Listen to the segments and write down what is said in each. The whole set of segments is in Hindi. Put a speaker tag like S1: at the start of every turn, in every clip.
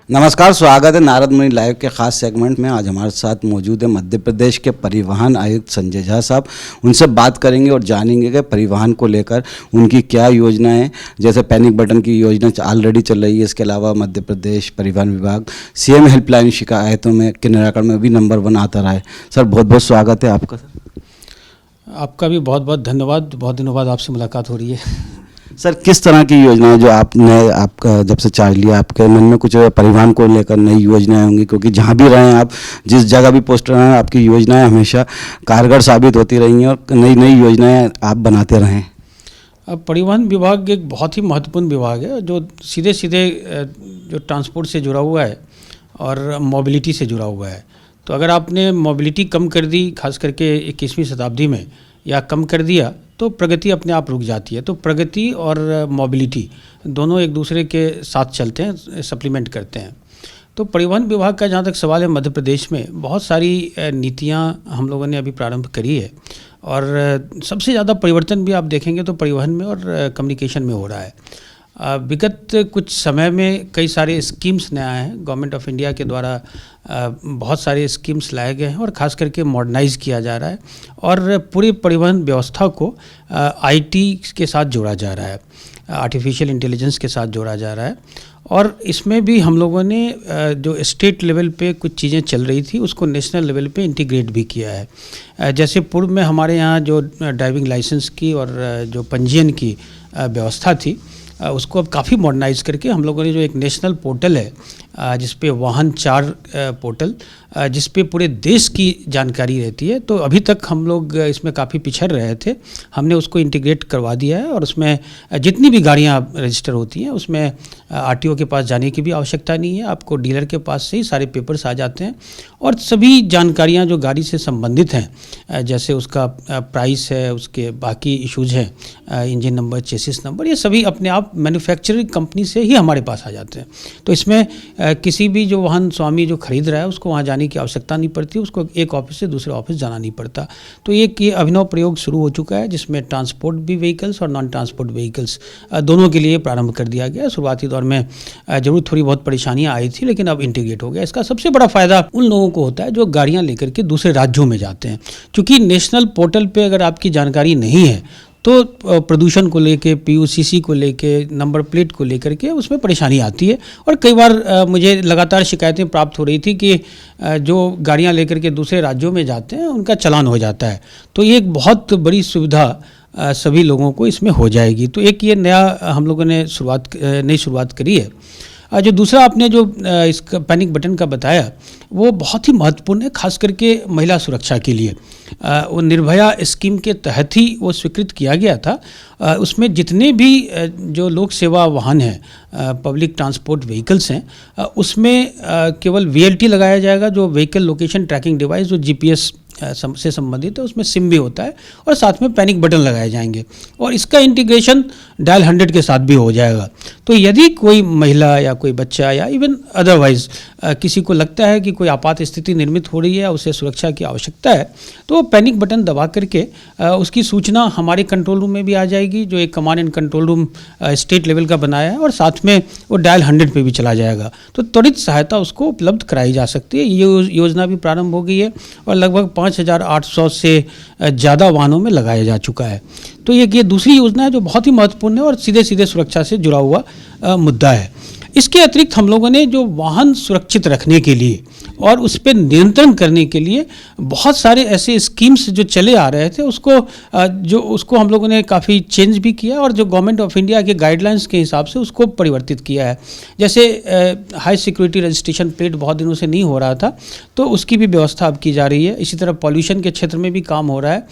S1: नमस्कार, स्वागत है नारद मुनि लाइव के खास सेगमेंट में। आज हमारे साथ मौजूद है मध्य प्रदेश के परिवहन आयुक्त संजय झा साहब। उनसे बात करेंगे और जानेंगे कि परिवहन को लेकर उनकी क्या योजना है। जैसे पैनिक बटन की योजना ऑलरेडी चल रही है, इसके अलावा मध्य प्रदेश परिवहन विभाग सीएम हेल्पलाइन शिकायतों में के निराकरण में भी नंबर 1 आता रहा है। सर, बहुत बहुत स्वागत है आपका। सर,
S2: आपका भी बहुत बहुत धन्यवाद। बहुत दिनों बाद आपसे मुलाकात हो रही है।
S1: सर, किस तरह की योजना है जो आपका जब से चार्ज लिया, आपके मन में कुछ परिवहन को लेकर नई योजनाएं होंगी? क्योंकि जहां भी रहे आप, जिस जगह भी पोस्ट रहे हैं, आपकी योजनाएं हमेशा कारगर साबित होती रही हैं और नई नई योजनाएं आप बनाते रहें।
S2: अब परिवहन विभाग एक बहुत ही महत्वपूर्ण विभाग है जो सीधे सीधे जो ट्रांसपोर्ट से जुड़ा हुआ है और मोबिलिटी से जुड़ा हुआ है। तो अगर आपने मोबिलिटी कम कर दी, खास करके 21वीं शताब्दी में, या कम कर दिया, तो प्रगति अपने आप रुक जाती है। तो प्रगति और मोबिलिटी दोनों एक दूसरे के साथ चलते हैं, सप्लीमेंट करते हैं। तो परिवहन विभाग का जहाँ तक सवाल है, मध्य प्रदेश में बहुत सारी नीतियाँ हम लोगों ने अभी प्रारंभ करी है और सबसे ज़्यादा परिवर्तन भी आप देखेंगे तो परिवहन में और कम्युनिकेशन में हो रहा है। विगत कुछ समय में कई सारे स्कीम्स नए आए हैं। गवर्नमेंट ऑफ इंडिया के द्वारा बहुत सारे स्कीम्स लाए गए हैं और ख़ास करके मॉडर्नाइज़ किया जा रहा है और पूरी परिवहन व्यवस्था को आईटी के साथ जोड़ा जा रहा है, आर्टिफिशियल इंटेलिजेंस के साथ जोड़ा जा रहा है। और इसमें भी हम लोगों ने जो स्टेट लेवल पे कुछ चीज़ें चल रही थी उसको नेशनल लेवल पे इंटीग्रेट भी किया है। जैसे पूर्व में हमारे यहाँ जो ड्राइविंग लाइसेंस की और जो पंजीयन की व्यवस्था थी, उसको अब काफ़ी मॉडर्नाइज़ करके हम लोगों ने जो एक नेशनल पोर्टल है जिस पे वाहन 4 पोर्टल, जिस पे पूरे देश की जानकारी रहती है। तो अभी तक हम लोग इसमें काफ़ी पिछड़ रहे थे, हमने उसको इंटीग्रेट करवा दिया है और उसमें जितनी भी गाड़ियां रजिस्टर होती हैं उसमें आरटीओ के पास जाने की भी आवश्यकता नहीं है। आपको डीलर के पास से ही सारे पेपर्स आ जाते हैं और सभी जानकारियाँ जो गाड़ी से संबंधित हैं, जैसे उसका प्राइस है, उसके बाकी इशूज़ हैं, इंजन नंबर, चेसिस नंबर, ये सभी अपने आप मैन्युफैक्चरिंग कंपनी से ही हमारे पास आ जाते हैं। तो इसमें किसी भी जो वाहन स्वामी जो खरीद रहा है उसको वहाँ जाने की आवश्यकता नहीं पड़ती, उसको एक ऑफिस से दूसरे ऑफिस जाना नहीं पड़ता। तो ये अभिनव प्रयोग शुरू हो चुका है जिसमें ट्रांसपोर्ट भी व्हीकल्स और नॉन ट्रांसपोर्ट व्हीकल्स दोनों के लिए प्रारंभ कर दिया गया। शुरुआती दौर में जरूर थोड़ी बहुत परेशानियां आई थी, लेकिन अब इंटीग्रेट हो गया। इसका सबसे बड़ा फ़ायदा उन लोगों को होता है जो गाड़ियाँ लेकर के दूसरे राज्यों में जाते हैं, क्योंकि नेशनल पोर्टल पर अगर आपकी जानकारी नहीं है तो प्रदूषण को लेके, पीयूसीसी को लेके, नंबर प्लेट को लेकर के उसमें परेशानी आती है। और कई बार मुझे लगातार शिकायतें प्राप्त हो रही थी कि जो गाड़ियां लेकर के दूसरे राज्यों में जाते हैं उनका चालान हो जाता है। तो ये एक बहुत बड़ी सुविधा सभी लोगों को इसमें हो जाएगी। तो एक ये नया हम लोगों ने नई शुरुआत करी है। जो दूसरा आपने जो इसका पैनिक बटन का बताया, वो बहुत ही महत्वपूर्ण है, खास करके महिला सुरक्षा के लिए। वो निर्भया स्कीम के तहत ही वो स्वीकृत किया गया था। उसमें जितने भी जो लोक सेवा वाहन हैं, पब्लिक ट्रांसपोर्ट व्हीकल्स हैं, उसमें केवल वीएलटी लगाया जाएगा, जो व्हीकल लोकेशन ट्रैकिंग डिवाइस, जो जीपीएस से संबंधित है। उसमें सिम भी होता है और साथ में पैनिक बटन लगाए जाएंगे और इसका इंटीग्रेशन डायल 100 के साथ भी हो जाएगा। तो यदि कोई महिला या कोई बच्चा या इवन अदरवाइज किसी को लगता है कि कोई आपात स्थिति निर्मित हो रही है, उसे सुरक्षा की आवश्यकता है, तो पैनिक बटन दबा करके उसकी सूचना हमारे कंट्रोल रूम में भी आ जाएगी, जो एक command and control room state level का बनाया है, और साथ में वो डायल 100 पे भी चला जाएगा। तो त्वरित सहायता उसको उपलब्ध कराई जा सकती है। ये योजना भी प्रारंभ हो गई है और लगभग 5800 से ज़्यादा वाहनों में लगाया जा चुका है। तो ये दूसरी योजना है जो बहुत ही महत्वपूर्ण है और सीधे सीधे सुरक्षा से जुड़ा हुआ मुद्दा है। इसके अतिरिक्त हम लोगों ने जो वाहन सुरक्षित रखने के लिए और उस पर नियंत्रण करने के लिए बहुत सारे ऐसे स्कीम्स जो चले आ रहे थे उसको हम लोगों ने काफ़ी चेंज भी किया और जो गवर्नमेंट ऑफ इंडिया के गाइडलाइंस के हिसाब से उसको परिवर्तित किया है। जैसे हाई सिक्योरिटी रजिस्ट्रेशन प्लेट बहुत दिनों से नहीं हो रहा था, तो उसकी भी व्यवस्था अब की जा रही है। इसी तरह पॉल्यूशन के क्षेत्र में भी काम हो रहा है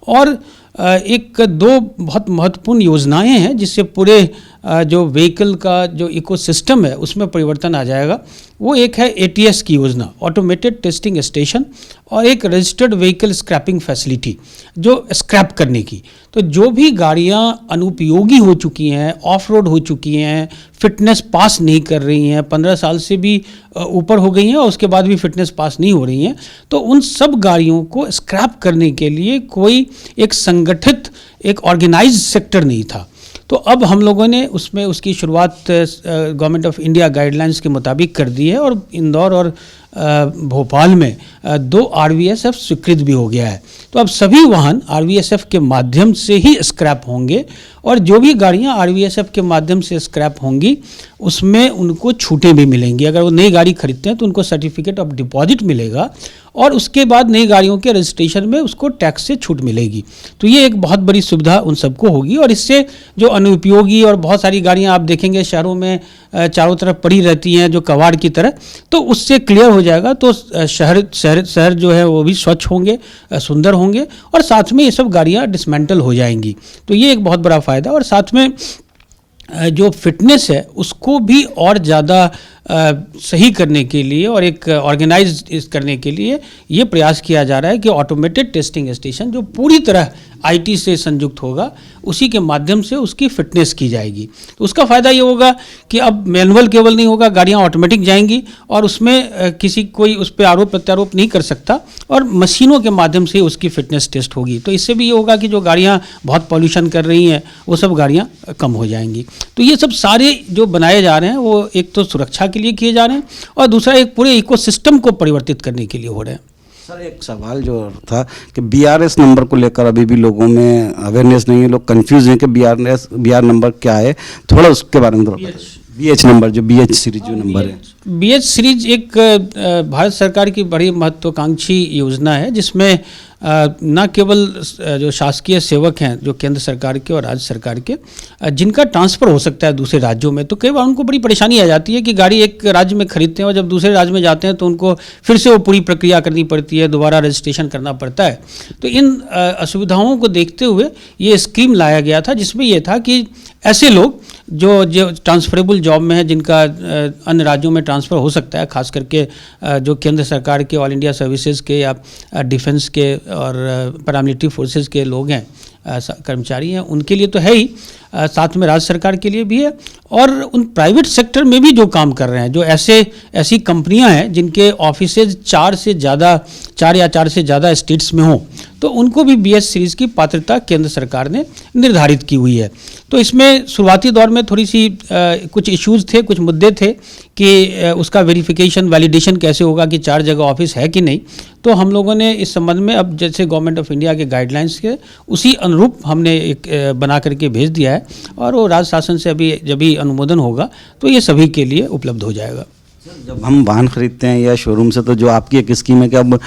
S2: और एक दो बहुत महत्वपूर्ण योजनाएं हैं जिससे पूरे जो व्हीकल का जो इकोसिस्टम है उसमें परिवर्तन आ जाएगा। वो एक है एटीएस की योजना, ऑटोमेटेड टेस्टिंग स्टेशन, और एक रजिस्टर्ड व्हीकल स्क्रैपिंग फैसिलिटी, जो स्क्रैप करने की। तो जो भी गाड़ियां अनुपयोगी हो चुकी हैं, ऑफ रोड हो चुकी हैं, फिटनेस पास नहीं कर रही हैं, 15 साल से भी ऊपर हो गई हैं और उसके बाद भी फिटनेस पास नहीं हो रही हैं, तो उन सब गाड़ियों को स्क्रैप करने के लिए कोई एक संगठित, एक ऑर्गेनाइज्ड सेक्टर नहीं था। तो अब हम लोगों ने उसमें उसकी शुरुआत गवर्नमेंट ऑफ इंडिया गाइडलाइंस के मुताबिक कर दी है और इंदौर और भोपाल में 2 RVSF स्वीकृत भी हो गया है। तो अब सभी वाहन RVSF के माध्यम से ही स्क्रैप होंगे और जो भी गाड़ियां RVSF के माध्यम से स्क्रैप होंगी उसमें उनको छूटें भी मिलेंगी। अगर वो नई गाड़ी खरीदते हैं तो उनको सर्टिफिकेट ऑफ डिपॉजिट मिलेगा और उसके बाद नई गाड़ियों के रजिस्ट्रेशन में उसको टैक्स से छूट मिलेगी। तो ये एक बहुत बड़ी सुविधा उन सबको होगी और इससे जो अनुपयोगी और बहुत सारी गाड़ियां आप देखेंगे शहरों में चारों तरफ पड़ी रहती हैं जो कबाड़ की तरह, तो उससे क्लियर हो जाएगा। तो शहर जो है वो भी स्वच्छ होंगे, सुंदर होंगे और साथ में ये सब गाड़ियाँ डिसमेंटल हो जाएंगी। तो ये एक बहुत बड़ा फ़ायदा और साथ में जो फिटनेस है उसको भी और ज़्यादा सही करने के लिए और एक ऑर्गेनाइज करने के लिए ये प्रयास किया जा रहा है कि ऑटोमेटेड टेस्टिंग स्टेशन जो पूरी तरह IT से संयुक्त होगा उसी के माध्यम से उसकी फिटनेस की जाएगी। तो उसका फ़ायदा ये होगा कि अब मैनुअल केवल नहीं होगा, गाड़ियाँ ऑटोमेटिक जाएंगी और उसमें कोई उस पर आरोप प्रत्यारोप नहीं कर सकता और मशीनों के माध्यम से उसकी फिटनेस टेस्ट होगी। तो इससे भी ये होगा कि जो गाड़ियाँ बहुत पॉल्यूशन कर रही हैं वो सब गाड़ियाँ कम हो जाएंगी। तो ये सब सारे जो बनाए जा रहे हैं वो एक तो सुरक्षा के लिए किए जा रहे हैं और दूसरा एक पूरे इकोसिस्टम को परिवर्तित करने के लिए हो रहे हैं।
S1: सर एक सवाल जो था कि BRS नंबर को लेकर अभी भी लोगों में अवेयरनेस नहीं है, लोग कंफ्यूज हैं कि BR नंबर क्या है, थोड़ा उसके बारे में थोड़ा BH नंबर जो BH सीरीज जो नंबर है।
S2: BH सीरीज एक भारत सरकार की बड़ी महत्वाकांक्षी योजना है जिसमें न केवल जो शासकीय सेवक हैं जो केंद्र सरकार के और राज्य सरकार के जिनका ट्रांसफ़र हो सकता है दूसरे राज्यों में, तो कई बार उनको बड़ी परेशानी आ जाती है कि गाड़ी एक राज्य में खरीदते हैं और जब दूसरे राज्य में जाते हैं तो उनको फिर से वो पूरी प्रक्रिया करनी पड़ती है, दोबारा रजिस्ट्रेशन करना पड़ता है। तो इन असुविधाओं को देखते हुए ये स्कीम लाया गया था जिसमें यह था कि ऐसे लोग जो ट्रांसफरेबल जॉब में है जिनका अन्य राज्यों में ट्रांसफ़र हो सकता है, खास करके जो केंद्र सरकार के ऑल इंडिया सर्विसेज के या डिफेंस के और पैरामिलिट्री फोर्सेस के लोग हैं, कर्मचारी हैं, उनके लिए तो है ही, साथ में राज्य सरकार के लिए भी है और उन प्राइवेट सेक्टर में भी जो काम कर रहे हैं, जो ऐसी कंपनियां हैं जिनके ऑफिसेज 4 या 4 से ज़्यादा स्टेट्स में हों, तो उनको भी BH सीरीज़ की पात्रता केंद्र सरकार ने निर्धारित की हुई है। तो इसमें शुरुआती दौर में थोड़ी सी कुछ इश्यूज़ थे, कुछ मुद्दे थे कि उसका वेरिफिकेशन वैलिडेशन कैसे होगा कि 4 जगह ऑफिस है कि नहीं। तो हम लोगों ने इस संबंध में अब जैसे गवर्नमेंट ऑफ इंडिया के गाइडलाइंस के उसी अनुरूप हमने एक बना करके भेज दिया है और वो राज्य शासन से अभी जब भी अनुमोदन होगा तो ये सभी के लिए उपलब्ध हो जाएगा।
S1: जब हम वाहन खरीदते हैं या शोरूम से तो जो आपकी एक स्कीम है कि अब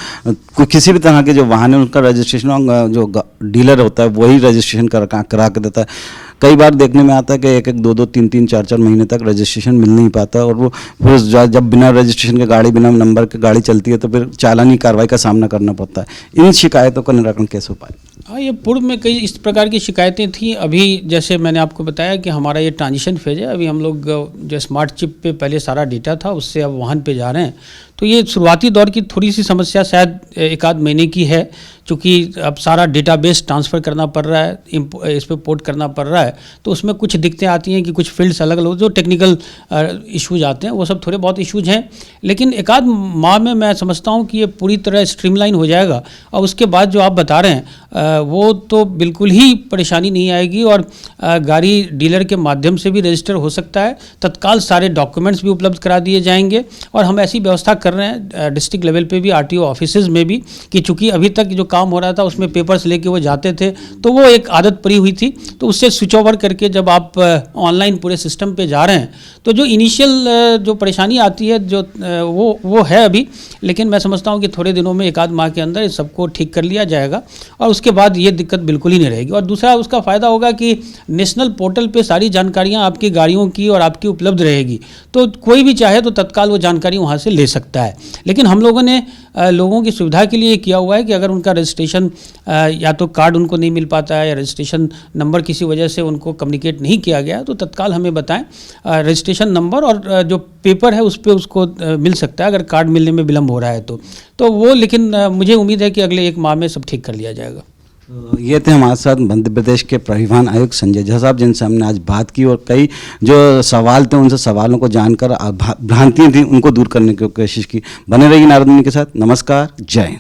S1: किसी भी तरह के जो वाहन है उनका रजिस्ट्रेशन जो डीलर होता है वही रजिस्ट्रेशन करा के देता है। कई बार देखने में आता है कि 1-1, 2-2, 3-3, 4-4 महीने तक रजिस्ट्रेशन मिल नहीं पाता और वो फिर जब बिना रजिस्ट्रेशन के गाड़ी, बिना नंबर के गाड़ी चलती है तो फिर चालानी कार्रवाई का सामना करना पड़ता है। इन शिकायतों का निराकरण कैसे हो पाए?
S2: हाँ, ये पूर्व में कई इस प्रकार की शिकायतें थी। अभी जैसे मैंने आपको बताया कि हमारा ये ट्रांजिशन फेज है, अभी हम लोग जो स्मार्ट चिप पे पहले सारा डेटा था उससे अब वाहन पे जा रहे हैं। तो ये शुरुआती दौर की थोड़ी सी समस्या शायद 1-आध महीने की है, क्योंकि अब सारा डेटाबेस ट्रांसफ़र करना पड़ रहा है, इस पर पोर्ट करना पड़ रहा है, तो उसमें कुछ दिक्कतें आती हैं कि कुछ फील्ड्स अलग अलग जो टेक्निकल इश्यूज आते हैं वो सब थोड़े बहुत इश्यूज हैं। लेकिन 1-आध माह में मैं समझता हूँ कि ये पूरी तरह स्ट्रीमलाइन हो जाएगा और उसके बाद जो आप बता रहे हैं वो तो बिल्कुल ही परेशानी नहीं आएगी और गाड़ी डीलर के माध्यम से भी रजिस्टर हो सकता है, तत्काल सारे डॉक्यूमेंट्स भी उपलब्ध करा दिए जाएंगे। और हम ऐसी व्यवस्था कर रहे हैं डिस्ट्रिक्ट लेवल पे भी, RTO ऑफिसेज में भी, कि चूँकि अभी तक जो काम हो रहा था उसमें पेपर्स लेके वो जाते थे तो वो एक आदत पड़ी हुई थी, तो उससे स्विच ओवर करके जब आप ऑनलाइन पूरे सिस्टम पे जा रहे हैं तो जो इनिशियल जो परेशानी आती है जो वो है अभी, लेकिन मैं समझता हूँ कि थोड़े दिनों में 1-आध माह के अंदर इस सबको ठीक कर लिया जाएगा और उसके बाद ये दिक्कत बिल्कुल ही नहीं रहेगी। और दूसरा उसका फ़ायदा होगा कि नेशनल पोर्टल पे सारी जानकारियाँ आपकी गाड़ियों की और आपकी उपलब्ध रहेगी, तो कोई भी चाहे तो तत्काल वो जानकारी वहाँ से ले सकता है। लेकिन हम लोगों ने लोगों की सुविधा के लिए किया हुआ है कि अगर उनका रजिस्ट्रेशन या तो कार्ड उनको नहीं मिल पाता है या रजिस्ट्रेशन नंबर किसी वजह से उनको कम्युनिकेट नहीं किया गया तो तत्काल हमें बताएं, रजिस्ट्रेशन नंबर और जो पेपर है उस पर उसको मिल सकता है अगर कार्ड मिलने में विलम्ब हो रहा है तो वो। लेकिन मुझे उम्मीद है कि अगले 1 माह में सब ठीक कर लिया जाएगा।
S1: ये थे हमारे साथ मध्य प्रदेश के परिवहन आयुक्त संजय झा साहब, जिनसे हमने आज बात की और कई जो सवाल थे उनसे सवालों को जानकर भ्रांतियाँ थी उनको दूर करने की कोशिश की। बने रहिए नारद मुनि के साथ। नमस्कार, जय हिंद।